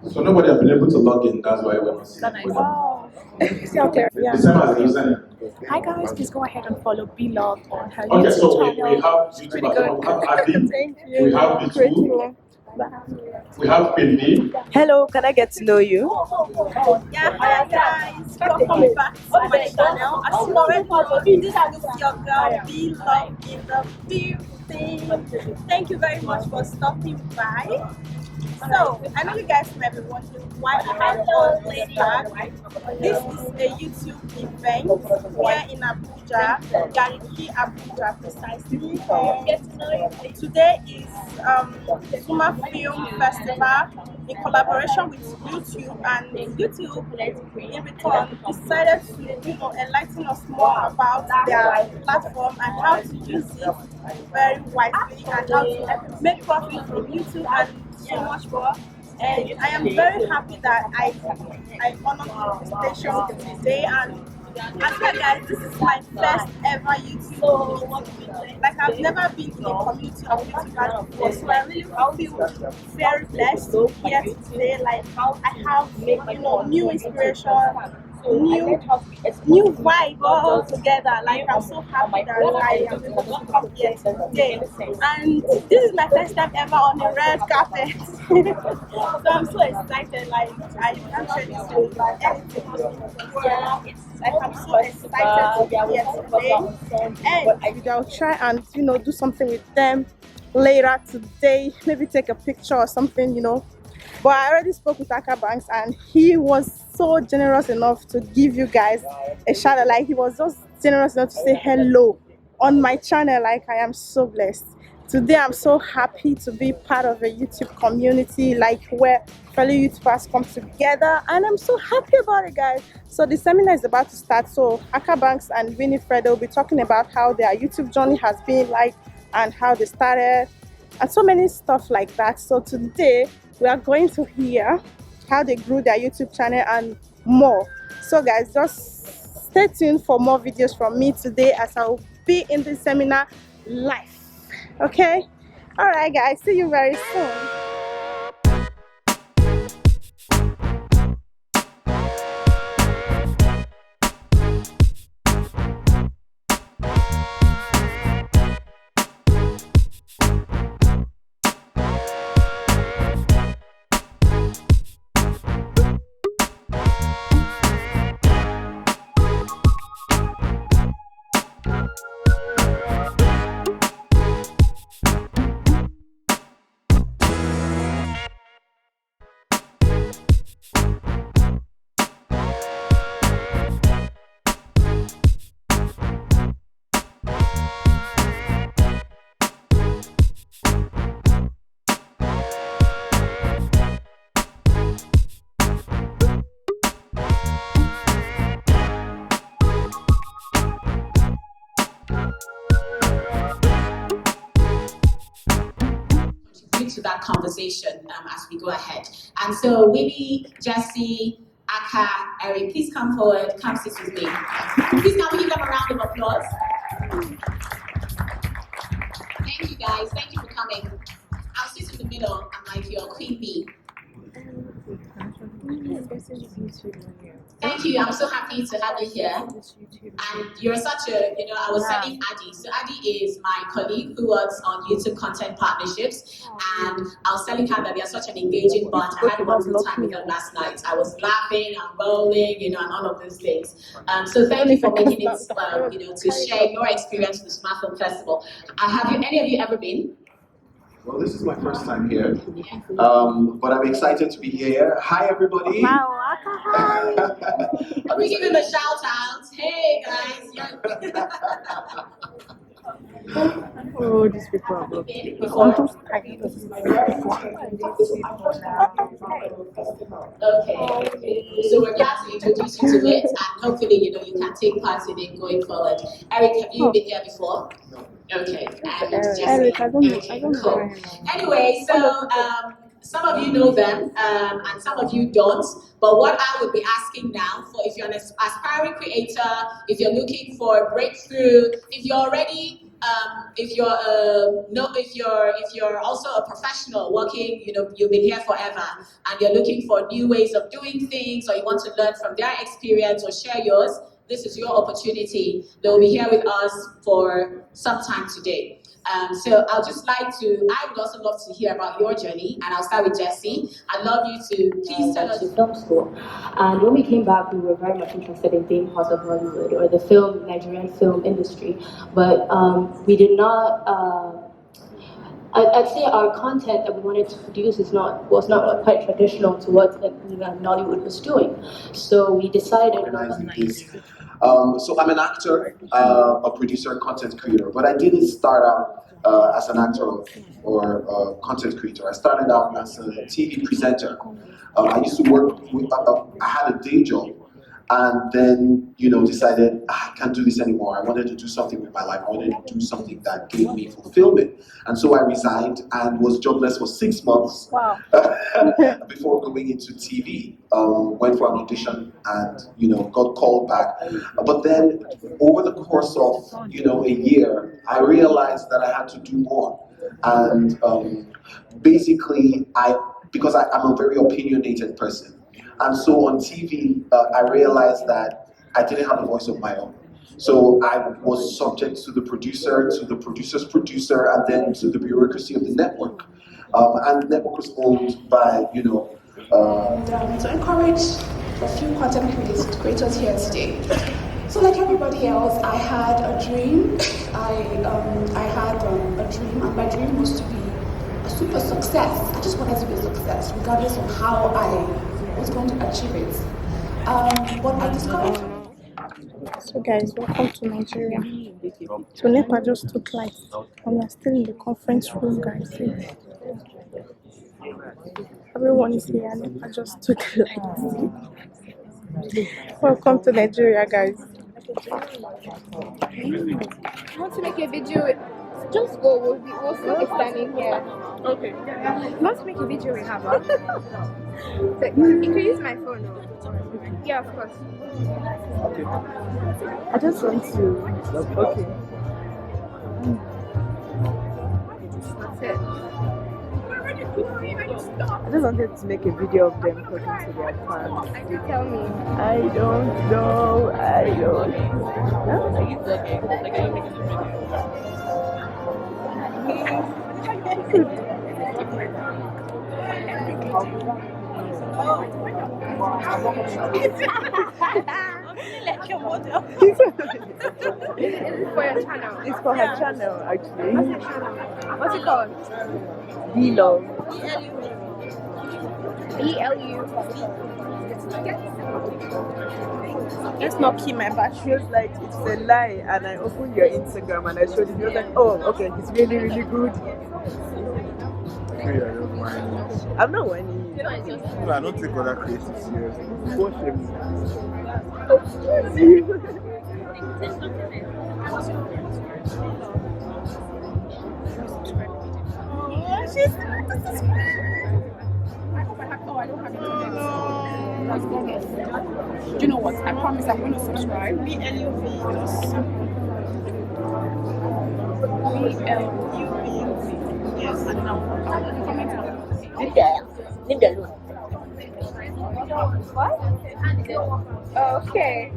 So nobody has been able to log in, that's why we're not seeing it. Wow. See out there? Yeah. The same as the user. Hi guys, please go ahead and follow Beloved on her Okay, YouTube so channel. we have It's YouTube pretty as good. well. We have Adi, Thank you. we have B2, Grateful. we have Pindi. Hello, can I get to know you? Yeah, hi guys, welcome back to my channel. As you already know, this is your girl, Beloved in the building. Thank you very much for stopping by. So, I know you guys might be wondering why I have all this back. This is a YouTube event here in Abuja, Gariki, Abuja precisely. Today is Suma Film Festival in collaboration with YouTube, and YouTube in return decided to enlighten us more about their platform and how to use it very wisely and how to make profit from YouTube and so much more. And I am very happy that I honored the invitation today. And as well, guys, this is my first ever YouTube meeting. Like, I've never been in a community of YouTubers before, so I really feel very blessed here today. Like, I have new inspiration, new vibe all together. Like, I'm so happy that I am able to come here today. And this is my first time ever on a red carpet. So I'm so excited. Like, I can't share this with anything. Yeah, like, I'm so excited to be here today. And I'll try and do something with them later today. Maybe take a picture or something, But I already spoke with Aka Banks, and he was so generous enough to give you guys a shout out. Like, he was just generous enough to say hello on my channel. Like, I am so blessed. Today I'm so happy to be part of a YouTube community, like where fellow YouTubers come together, and I'm so happy about it, guys. So the seminar is about to start. So Aka Banks and Winifred will be talking about how their YouTube journey has been like and how they started and so many stuff like that. So today we are going to hear how they grew their YouTube channel and more. So guys, just stay tuned for more videos from me today as I will be in this seminar live. Okay? Alright guys, see you very soon. To that conversation as we go ahead. And so Winnie, Jesse, Aka, Eric, please come forward, come sit with me. Please can we give them a round of applause? Thank you guys, thank you for coming. I'll sit in the middle, I'm like your queen bee. Thank you, I'm so happy to have you here. And you're such a, I was telling Adi. So Adi is my colleague who works on YouTube content partnerships. And I was telling her that they're such an engaging bunch. I had a wonderful time with them last night. I was laughing and bowling, and all of those things. So thank you for making it, to share your experience with the Smartphone Festival. Have any of you ever been? Well, this is my first time here, but I'm excited to be here. Hi, everybody. Wow, Aka, hi. We give him a shout out. Hey, guys. Oh, these people are good. Okay, so we're glad to introduce you to it, and hopefully, you can take part in it going forward. Eric, have you been here before? Okay, and Jesse. Eric, I don't know. Okay, cool. Anyway, so some of you know them, and some of you don't. But what I would be asking now, if you're an aspiring creator, if you're looking for a breakthrough, if you're already if you're if you're also a professional working, you've been here forever, and you're looking for new ways of doing things, or you want to learn from their experience or share yours, this is your opportunity. They'll be here with us for some time today. So I would also love to hear about your journey, and I'll start with Jessie. I'd love you to please tell us. To film school, and when we came back, we were very much interested in being part of Hollywood or the Nigerian film industry, but we did not. I'd say our content that we wanted to produce was not quite traditional to what Nollywood was doing, so we decided. Organizing this. So I'm an actor, a producer, content creator, but I didn't start out as an actor or a content creator. I started out as a TV presenter. I used to work with, I had a day job, and then, decided I can't do this anymore. I wanted to do something with my life. I wanted to do something that gave me fulfillment. And so I resigned and was jobless for 6 months. Wow. Before going into TV. Went for an audition and, got called back. But then over the course of, a year, I realized that I had to do more. And basically, because I'm a very opinionated person. And so on TV, I realized that I didn't have a voice of my own. So I was subject to the producer, to the producer's producer, and then to the bureaucracy of the network. And the network was owned by, to encourage a few content creators here today. So like everybody else, I had a dream. I had a dream, and my dream was to be a super success. I just wanted to be a success, regardless of how I was going to achieve it. What I discovered. So guys, welcome to Nigeria. So NEPA just took lights, and we are still in the conference room, guys. Everyone is here, and NEPA just took lights. Welcome to Nigeria, guys. You want to make a video? Just go. We'll still be standing here. Okay. You want to make a video with her? So you can use my phone. Yeah, of course. Okay. I just want to. Okay. That's it. I just wanted to make a video of them talking to their fans. I do tell me. I don't know. Is it for your channel? It's for her channel, actually. What's your channel? What's it called? Vlog. BLU. Let's not keep my She battery. was like, it's a lie, and I opened your Instagram and I showed it. He was like, oh, okay, it's really, really good. I'm not whining. No, I don't take other creatives seriously. What shame. Do you know what? I promise I'm going to subscribe. Yes, and now comment on. Leave them alone. What? Okay.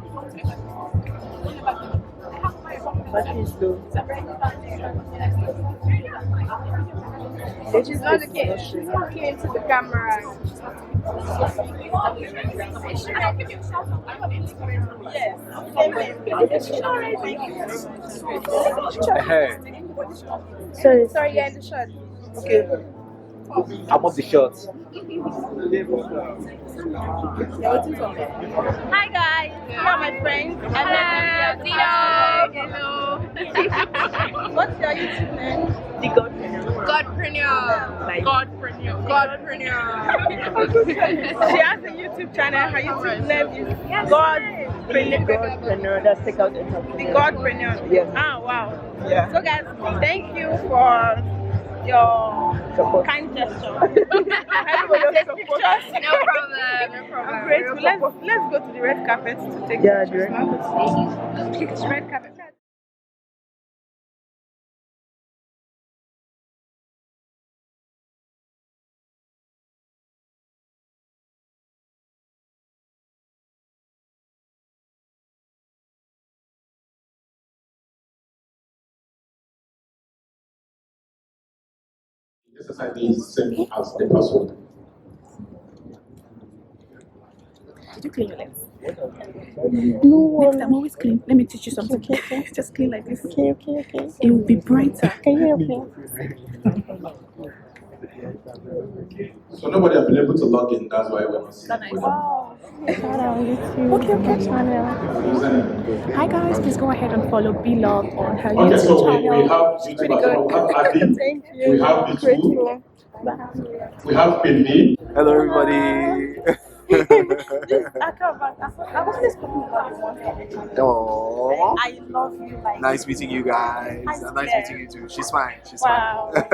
Battery is low. She's not looking. She's not looking into the camera. Sorry. Sorry, you're in the shot. Okay. I'm off the shots. Hi guys, you're my friends. Hello, Hello. What's your YouTube name? The Godpreneur. Godpreneur. She has a YouTube channel. Her YouTube name is Godpreneur. That's take out the The Godpreneur. Yes. Ah, wow. Yeah. So guys, thank you for your Support. kind gesture. Everybody take pictures. No problem. I'm grateful. Let's go to the red carpet to take Yeah, pictures. the red Red carpet. access ID is the same as the password. Did you clean your legs? No Next time, always clean. Let me teach you something. Okay. Just clean like this. Okay. It will be brighter. Can you help me? So nobody has been able to log in, that's why we're not seeing it. Wow. Shout out YouTube. Okay. Channel. Hi guys, please go ahead and follow Beloved on her Okay, YouTube so channel. we have She's YouTube pretty as well. good. We have Adi, Thank you. we have the Grateful. we have Pindi. Hello, everybody. This Akabank, I was just talking about you once. Aww. I love you, like. Nice meeting you guys. Hi, And nice Claire. meeting you too. She's fine. She's Wow. fine.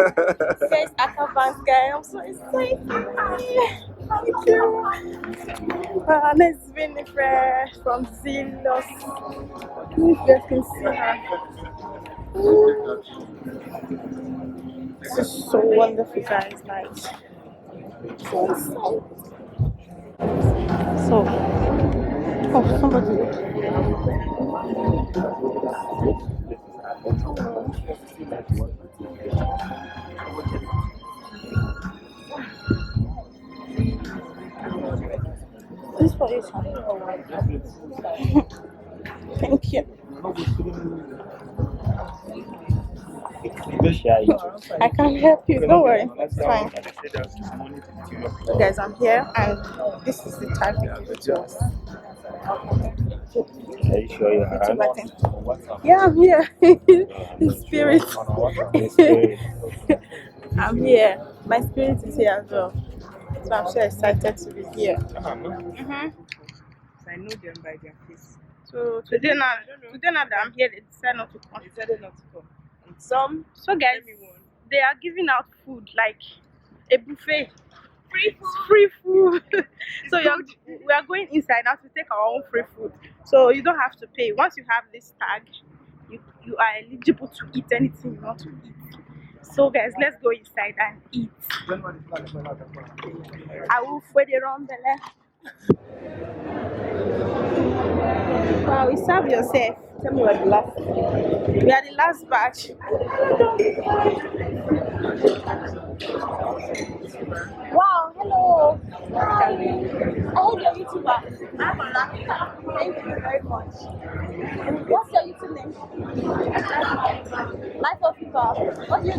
Guys, Akabank guy, I'm so excited. Thank you. This is Winifred from Zealous. You guys can see her. This is so wonderful, guys. Like, so excited. So, oh, somebody. This for you. Thank you. I can't help you. Don't worry. It's fine. So guys, I'm here and this is the tag they give it to us. Are you sure you're around? Yeah, I'm here. In spirit. I'm here. My spirit is here as well. So I'm so excited to be here. I know them by their face. So today now that I'm here, they decided not to come. Some, So guys, they are giving out food like a buffet. Free food. So we are going inside now to take our own free food. So you don't have to pay. Once you have this tag, you are eligible to eat anything you want to eat. So guys, let's go inside and eat. I will for the rumbele. Wow, you serve yourself. Tell me what the last. We are the last batch. Wow, hello. Hi. I heard you're YouTuber. I'm on that. Thank you very much. What's your YouTube name? Life of People. What do you do?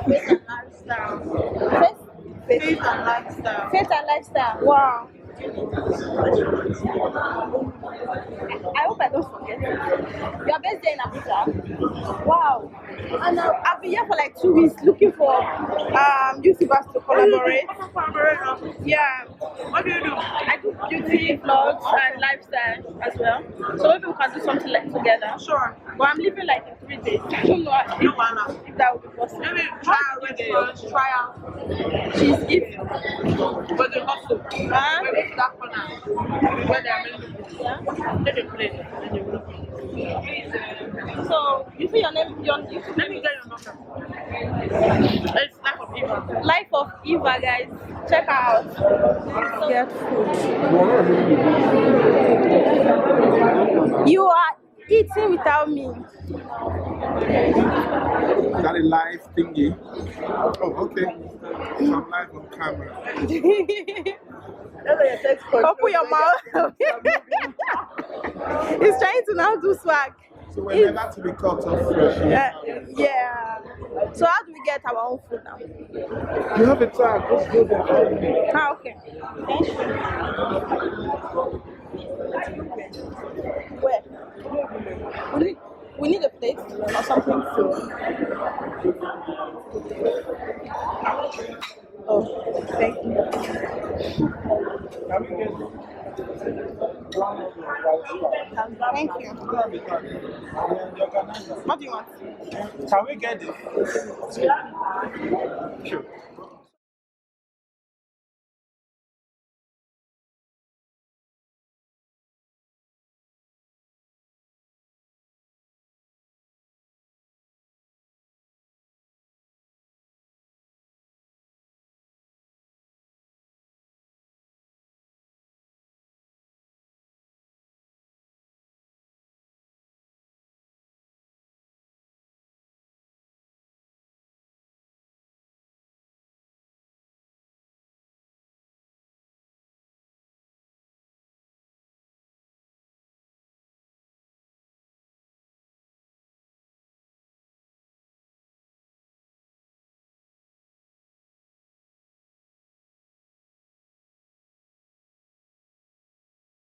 Faith and lifestyle. Faith and lifestyle. Faith and lifestyle. Wow. I hope I don't forget. You're based there in Abuja. Wow. And I've been here for like 2 weeks looking for YouTubers to collaborate. Yeah. What do you do? I do beauty vlogs and lifestyle as well. So maybe we can do something like together. Sure. But I'm leaving like in 3 days. I don't know if that would be possible. Maybe try out. Try out. She's it. But the hustle. Maybe that corner. Where they are making it. Yeah. Let them play. So you see your name, let me get your number. It's Life of Eva. Life of Eva, guys. Check her out. Get food. You are eating without me. Is that a live thingy? Oh, okay. I'm live on camera. Open your mouth. He's trying to now do swag. So we're never to be cut off fresh. Yeah. So how do we get our own food now? You have a tag. Let's go there. Ah, okay. Thank you. Where? We need a plate or something. Oh, thank you. Thank you. What do you want? Can we get it? Sure.